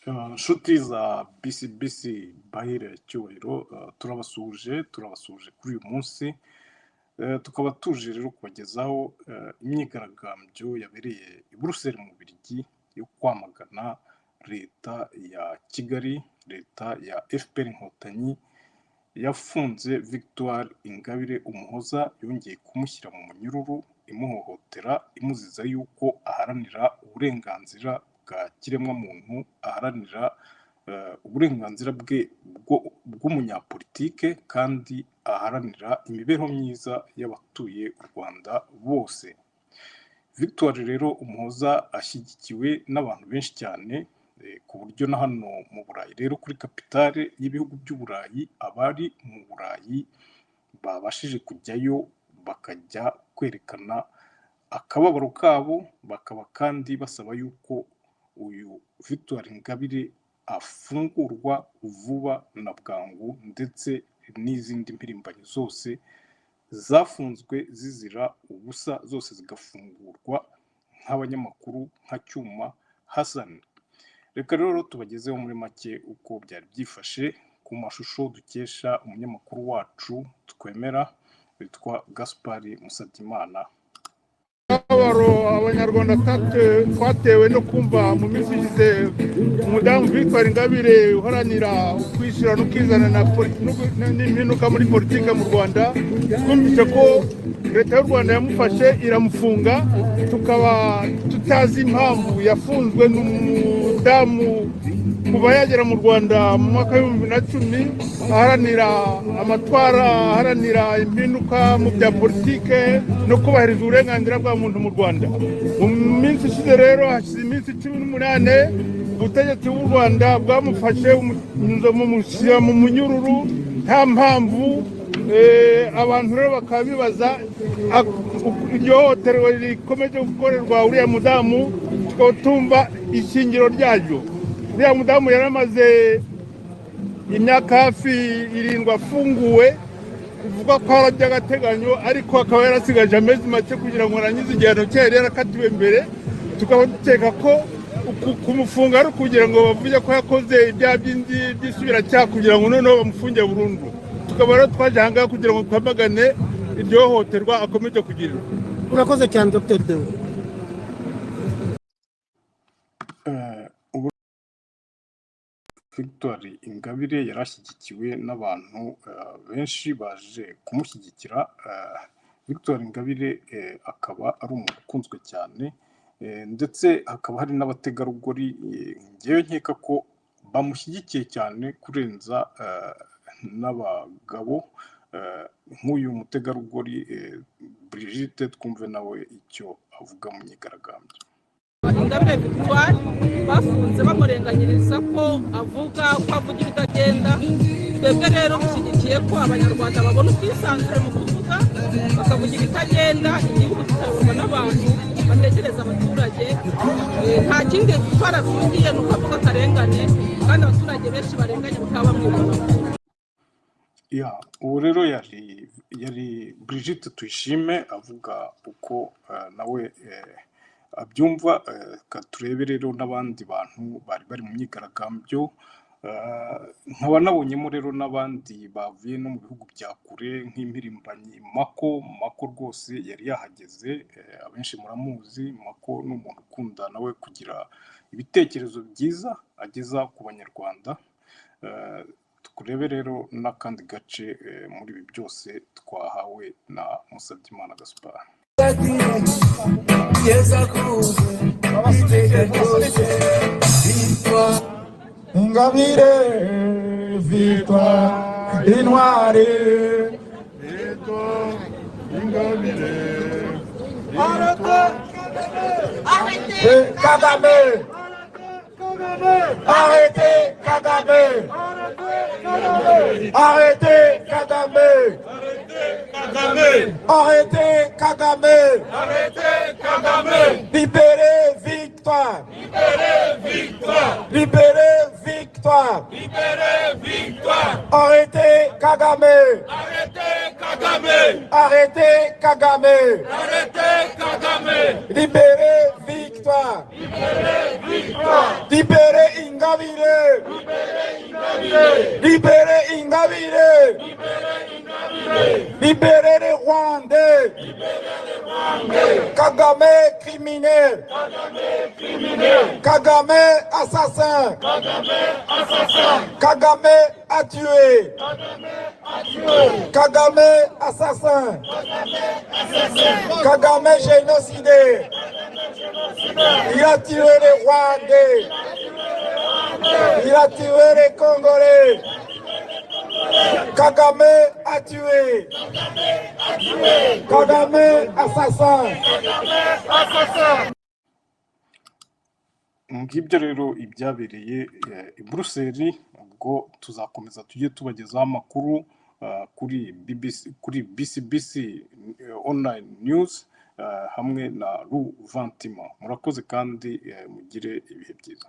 Nshuti za BCBC Bahire Cyubahiro, turabasuhuje kuri uyu munsi. Tukaba tuje rero kubagezaho imyigaragambyo yabereye i Buruseli mu Bubiligi yo kwamagana leta ya Kigali, leta ya FPR Inkotanyi yafunze Victoire Ingabire Umuhoza, yongeye kumushyira mu munyururu, imuhohotera, imuziza yuko aharanira uburenganzira bwa kiremwamuntu, aharanira uburenganzira bwe bw'umunyapolitike, kandi aharanira imibereho myiza y'abatuye u Rwanda bose. Victoire rero Umuhoza ashyigikiwe n'abantu benshi cyane, ku buryo na hano mu Burayi rero kuri kapitale y'ibihugu by'Uburayi, abari mu Burayi babashije kujyayo bakajya kwerekana akababaro kabo, bakaba kandi basaba yuko uyu Victoire Ingabire afungurwa vuba na bwangu, ndetse n'izindi mpirimbanyi zose zafunzwe zizira ubusa zose zigafungurwa, nk'abanyamakuru nka Cyuma Hassan. Reka rero tubagezeho muri make uko byari byifashe ku mashusho dukesha umunyamakuru wacu twemera witwa Gaspard Musabyimana. Abanyarwanda twatewe no kumva mu minsi ishize umudamu Victoire Ingabire uharanira ukwishyira n'ukizana n'impinduka muri politiki mu Rwanda, twumvise ko leta y'u Rwanda yamufashe iramufunga, tukaba tutazi impamvu yafunzwe. N'umudamu kuva yagera mu Rwanda mu mwaka w'2010 aharanira amatwara, aharanira impinduka mu bya politike no kubahiriza uburenganzira bwa muntu mu Rwanda. Mu minsi ishize rero, hashize iminsi 18, ubutegetsi bw'u Rwanda bwamufashe bumushyira mu munyururu nta mpamvu. Abantu rero bakaba bibaza iryo hohoterwa rikomeje gukorerwa uriya mudamu, tukaba tumva ishingiro ryaryo. Uriya mudamu yaramaze imyaka hafi 7 afunguwe, uvuga ko ari by'agateganyo, ariko akaba yarasigaje amezi make kugira ngo arangize igihano cye yari yarakatiwe mbere. Tukaba dukeka ko kumufunga ari kugira ngo bavuge ko yakoze ibyaha by'isubiracyaha kugira ngo noneho bamufunge burundu. Tukaba rero twaje aha ngaha kugira ngo twamagane iryo hohoterwa akomeje kugirirwa. Urakoze cyane Dr. Deo. Victoire Ingabire yarashyigikiwe n'abantu benshi baje kumushyigikira. Victoire Ingabire akaba ari umuntu ukunzwe cyane, ndetse hakaba hari n'abategarugori ngewe nkeka ko bamushyigikiye cyane kurenza n'abagabo, nk'uyu mutegarugori Brigitte. Twumve nawe icyo avuga mu myigaragambyo. Ingabire Victoire bafunze bamurenganyiriza ko avuga ko avuga ibitagenda. Twebwe rero dushyigikiye ko abanyarwanda babona ubwisanzure mu kuvuga, bakavuga ibitagenda, igihugu kikayoborwa n'abantu batekereza abaturage. Nta kindi twarafungiye ni uko avuga akarengane, kandi abaturage benshi barenganye bakaba bamwibona. Ubu rero yari Brigitte Tuyishime avuga uko nawe abyumva. Turebe rero n'abandi bantu bari mu myigaragambyo. Nkaba nabonyemo rero n'abandi bavuye no mu bihugu bya kure nk'impirimbanyi Mako rwose yari yahageze. Abenshi muramuzi. Mako ni umuntu ukunda nawe kugira ibitekerezo byiza ageza ku banyarwanda. Turebe rero n'akandi gace muri ibi byose twahawe na Musabyimana Gaspard. Ingabire Victoire Intwari, Ingabire arrêtez Kagame, arrêtez Kagame, arrêtez Kagame, arrêtez Kagame, libérez Victoire, libérez Victoire, arrêtez Kagame, arrêtez Kagame, libérez Victoire, libérez Ingabire. Ingabire. Libérez Ingabire. Libérez les Rwandais. Kagame criminel. Kagame assassin. Kagame a tué. Kagame assassin. Kagame génocidé. Il a tué les Rwandais. Il a tué les Congolais. Kagame a tué. Kagame assassin. ngibyo rero ibyabereye i Buruseli. Ubwo tuzakomeza tujye tubagezaho amakuru kuri BCBC online news hamwe na Ruvantima. Murakoze kandi mugire ibihe byiza.